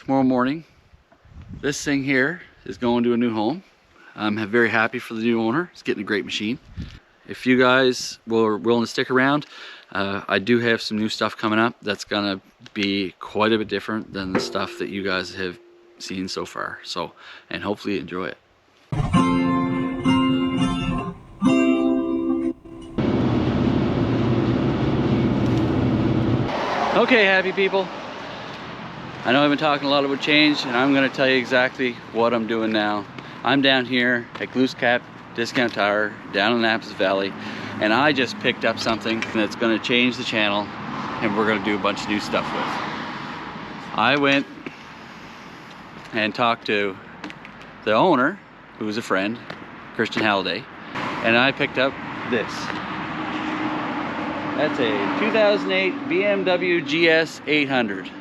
tomorrow morning. This thing here is going to a new home. I'm very happy for the new owner. It's getting a great machine. If you guys were willing to stick around, I do have some new stuff coming up that's gonna be quite a bit different than the stuff that you guys have seen so far. So, and hopefully you enjoy it. Okay, happy people. I know I've been talking a lot about change, and I'm gonna tell you exactly what I'm doing now. I'm down here at Glooscap Tire down in Napas Valley, and I just picked up something that's going to change the channel, and we're going to do a bunch of new stuff with. I went and talked to the owner, who was a friend, Christian Halliday, and I picked up this. That's a 2008 BMW GS 800.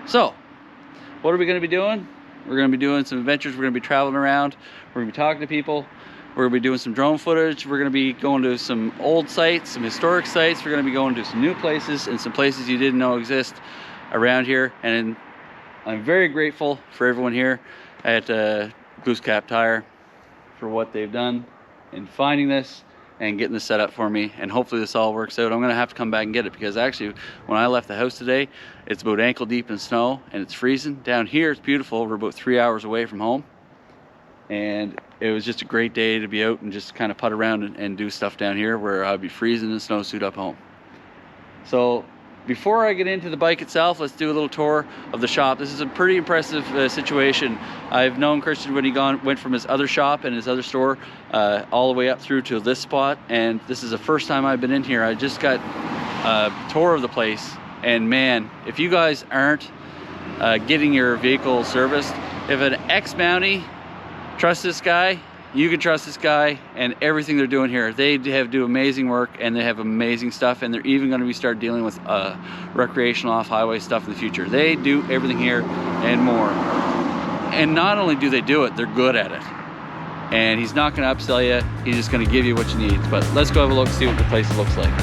So, what are we going to be doing? We're going to be doing some adventures. We're going to be traveling around. We're going to be talking to people. We're going to be doing some drone footage. We're going to be going to some old sites, some historic sites. We're going to be going to some new places and some places you didn't know exist around here. And I'm very grateful for everyone here at Glooscap Tire for what they've done in finding this and getting this set up for me, and hopefully this all works out. I'm gonna have to come back and get it, because actually when I left the house today, it's about ankle deep in snow and it's freezing. Down here it's beautiful. We're about 3 hours away from home, and it was just a great day to be out and just kind of putt around and do stuff down here where I'd be freezing in snowsuit up home. So before I get into the bike itself, let's do a little tour of the shop. This is a pretty impressive situation. I've known Christian when he went from his other shop and his other store all the way up through to this spot, and this is the first time I've been in here. I just got a tour of the place, and man, if you guys aren't getting your vehicle serviced, if an ex-Mountie trusts this guy, you can trust this guy and everything they're doing here. They do amazing work, and they have amazing stuff, and they're even going to start dealing with recreational off-highway stuff in the future. They do everything here and more. And not only do they do it, they're good at it. And he's not going to upsell you. He's just going to give you what you need. But let's go have a look and see what the place looks like.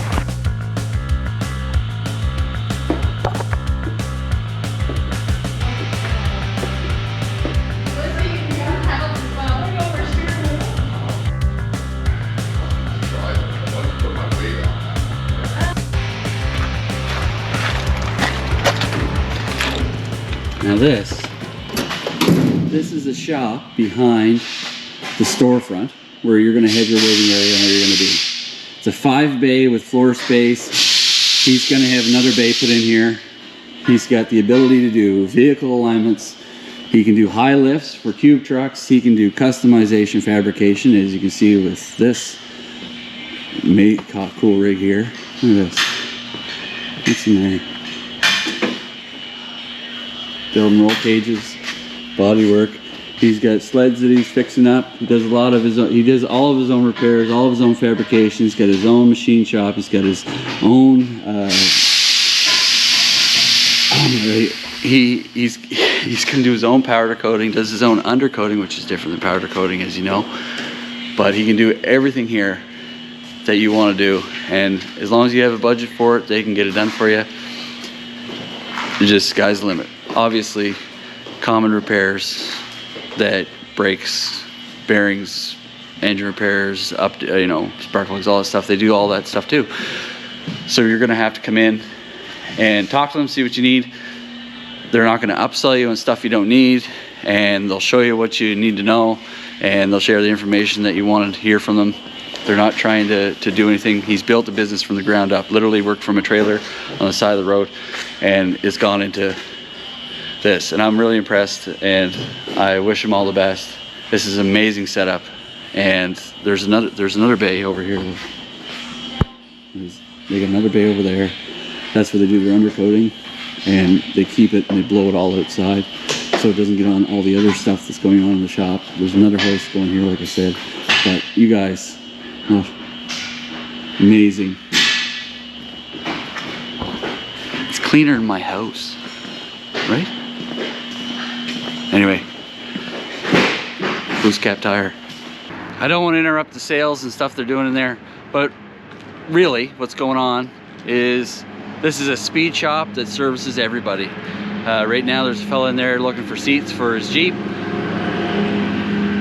Now this is a shop behind the storefront where you're going to have your waiting area and where you're going to be. It's a 5-bay with floor space. He's going to have another bay put in here. He's got the ability to do vehicle alignments. He can do high lifts for cube trucks. He can do customization fabrication, as you can see with this cool rig here. Look at this. What's in there? Building roll cages, body work. He's got sleds that he's fixing up. He does a lot of his own, he does all of his own repairs, all of his own fabrication. He's got his own machine shop. He's got his own he's gonna do his own powder coating, does his own undercoating, which is different than powder coating, as you know. But he can do everything here that you want to do, and as long as you have a budget for it, they can get it done for you. It's just sky's the limit. Obviously, common repairs, that brakes, bearings, engine repairs, up to, spark plugs, all that stuff. They do all that stuff too. So you're gonna have to come in and talk to them, see what you need. They're not gonna upsell you on stuff you don't need, and they'll show you what you need to know, and they'll share the information that you want to hear from them. They're not trying to do anything. He's built a business from the ground up, literally worked from a trailer on the side of the road, and it's gone into this, and I'm really impressed, and I wish him all the best. This is an amazing setup, and there's another bay over here. They got another bay over there. That's where they do their undercoating, and they keep it and they blow it all outside so it doesn't get on all the other stuff that's going on in the shop. There's another hoist going here, like I said. But you guys, oh, amazing. It's cleaner than my house, right? Anyway, Glooscap Tire. I don't want to interrupt the sales and stuff they're doing in there, but really what's going on is this is a speed shop that services everybody. Right now there's a fella in there looking for seats for his Jeep.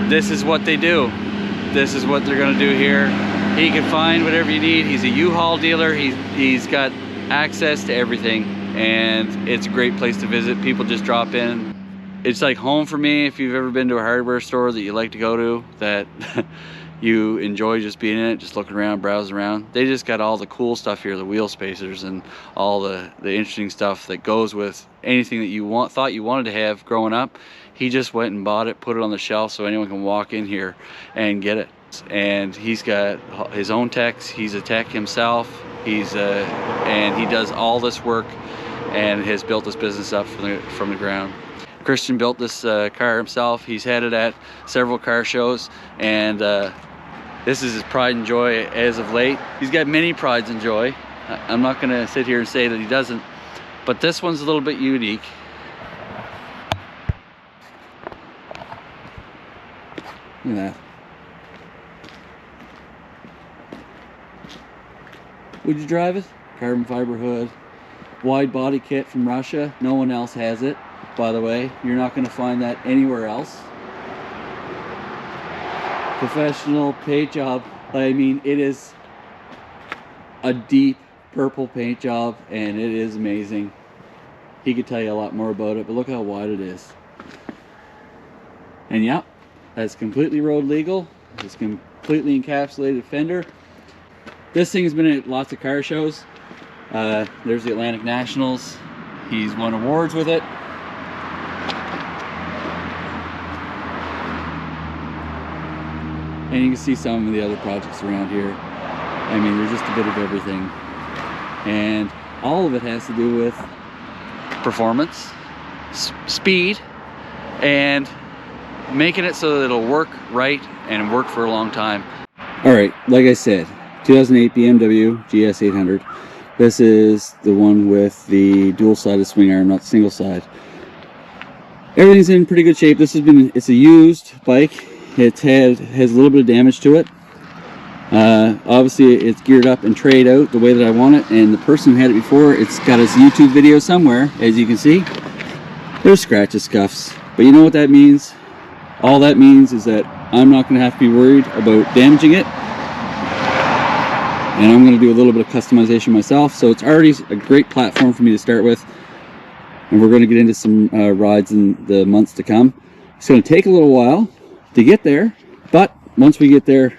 This is what they do. This is what they're gonna do here. He can find whatever you need. He's a U-Haul dealer. He's got access to everything, and it's a great place to visit. People just drop in. It's like home for me. If you've ever been to a hardware store that you like to go to, that you enjoy just being in it, just looking around, browsing around. They just got all the cool stuff here, the wheel spacers and all the interesting stuff that goes with anything that you thought you wanted to have growing up. He just went and bought it, put it on the shelf so anyone can walk in here and get it. And he's got his own techs. He's a tech himself. And he does all this work and has built this business up from the ground. Christian built this car himself. He's had it at several car shows, and this is his pride and joy as of late. He's got many prides and joy. I'm not gonna sit here and say that he doesn't, but this one's a little bit unique. Look at that. Would you drive it? Carbon fiber hood, wide body kit from Russia. No one else has it, by the way. You're not going to find that anywhere else. Professional paint job. I mean, it is a deep purple paint job, and it is amazing. He could tell you a lot more about it, but look how wide it is. And yeah, that's completely road legal. It's completely encapsulated fender. This thing has been at lots of car shows. There's the Atlantic Nationals. He's won awards with it. And you can see some of the other projects around here. I mean, there's just a bit of everything. And all of it has to do with performance, speed, and making it so that it'll work right and work for a long time. All right, like I said, 2008 BMW GS 800. This is the one with the dual-sided swing arm, not single side. Everything's in pretty good shape. It's a used bike. It has a little bit of damage to it. Obviously it's geared up and trayed out the way that I want it, and the person who had it before, it's got his YouTube video somewhere, as you can see. There's scratches, scuffs, but you know what that means? All that means is that I'm not going to have to be worried about damaging it. And I'm going to do a little bit of customization myself, so it's already a great platform for me to start with. And we're going to get into some rides in the months to come. It's going to take a little while to get there, but once we get there,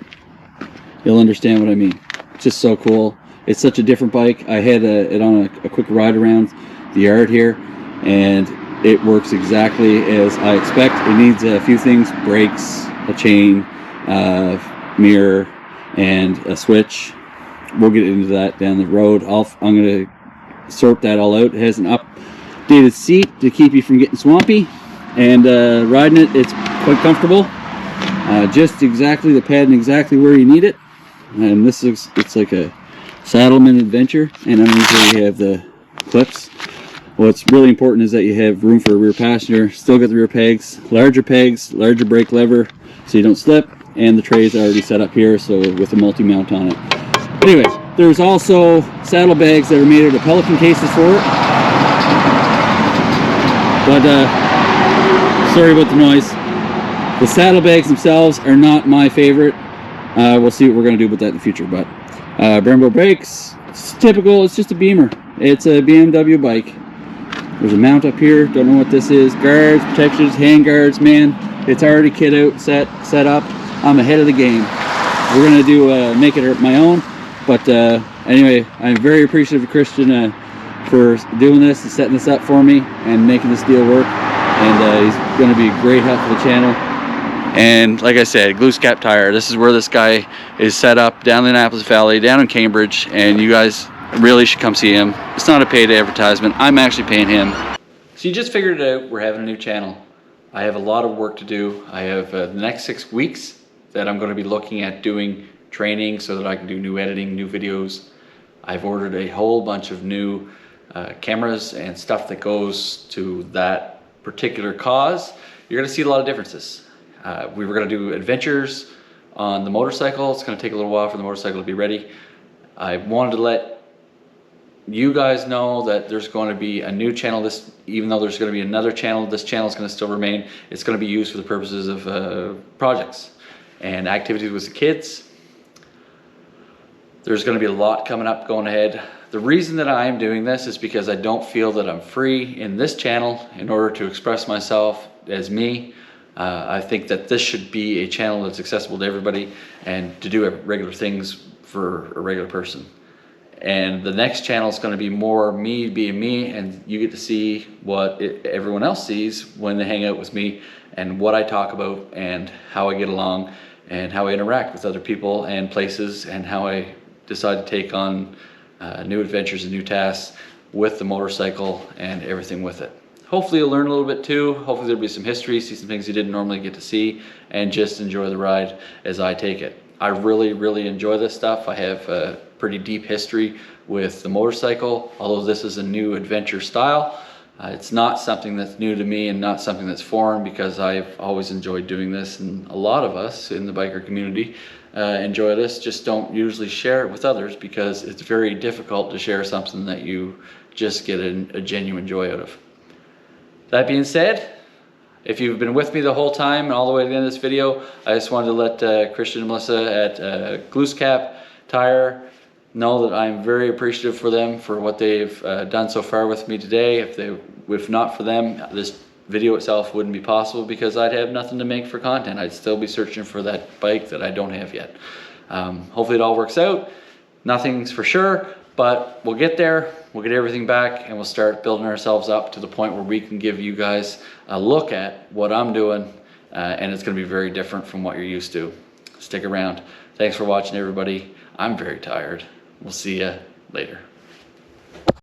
you'll understand what I mean. It's just so cool. It's such a different bike. I had it on a quick ride around the yard here, and it works exactly as I expect. It needs a few things: brakes, a chain, mirror, and a switch. We'll get into that down the road. I'm going to sort that all out. It has an updated seat to keep you from getting swampy, and riding it's quite comfortable. Just exactly the padding exactly where you need it. And it's like a Saddleman Adventure, and underneath there you have the clips. What's really important is that you have room for a rear passenger. Still got the rear pegs, larger brake lever so you don't slip, and the tray is already set up here, so with a multi-mount on it. Anyways, there's also saddlebags that are made out of Pelican cases for it. But sorry about the noise. The saddlebags themselves are not my favorite. We'll see what we're going to do with that in the future. But Brembo brakes, it's typical. It's just a Beamer. It's a BMW bike. There's a mount up here. Don't know what this is. Guards, protections, hand guards. Man, it's already kit out, set up. I'm ahead of the game. We're going to do make it my own. But anyway, I'm very appreciative of Christian for doing this and setting this up for me and making this deal work. And he's going to be a great help for the channel. And like I said, Glooscap Tire. This is where this guy is set up down in the Annapolis Valley, down in Cambridge. And you guys really should come see him. It's not a paid advertisement. I'm actually paying him. So you just figured it out. We're having a new channel. I have a lot of work to do. I have the next 6 weeks that I'm going to be looking at doing training so that I can do new editing, new videos. I've ordered a whole bunch of new cameras and stuff that goes to that particular cause. You're gonna see a lot of differences. We were gonna do adventures on the motorcycle. It's gonna take a little while for the motorcycle to be ready. I wanted to let you guys know that there's going to be a new channel. Even though there's going to be another channel, this channel is going to still remain. It's going to be used for the purposes of projects and activities with the kids. There's going to be a lot coming up going ahead. The reason that I am doing this is because I don't feel that I'm free in this channel in order to express myself as me. I think that this should be a channel that's accessible to everybody and to do regular things for a regular person. And the next channel is going to be more me being me, and you get to see what everyone else sees when they hang out with me, and what I talk about, and how I get along, and how I interact with other people and places, and how I decide to take on new adventures and new tasks with the motorcycle and everything with it. Hopefully you'll learn a little bit too. Hopefully there'll be some history, see some things you didn't normally get to see, and just enjoy the ride as I take it. I really enjoy this stuff. I have a pretty deep history with the motorcycle, although this is a new adventure style. It's not something that's new to me and not something that's foreign, because I've always enjoyed doing this, and a lot of us in the biker community enjoy this, just don't usually share it with others because it's very difficult to share something that you just get a genuine joy out of. That being said, if you've been with me the whole time and all the way to the end of this video, I just wanted to let Christian and Melissa at Glooscap Tire know that I'm very appreciative for them for what they've done so far with me today. If not for them, this video itself wouldn't be possible, because I'd have nothing to make for content. I'd still be searching for that bike that I don't have yet. Hopefully it all works out. Nothing's for sure, but we'll get there. We'll get everything back, and we'll start building ourselves up to the point where we can give you guys a look at what I'm doing, and it's going to be very different from what you're used to. Stick around. Thanks for watching, everybody. I'm very tired. We'll see you later.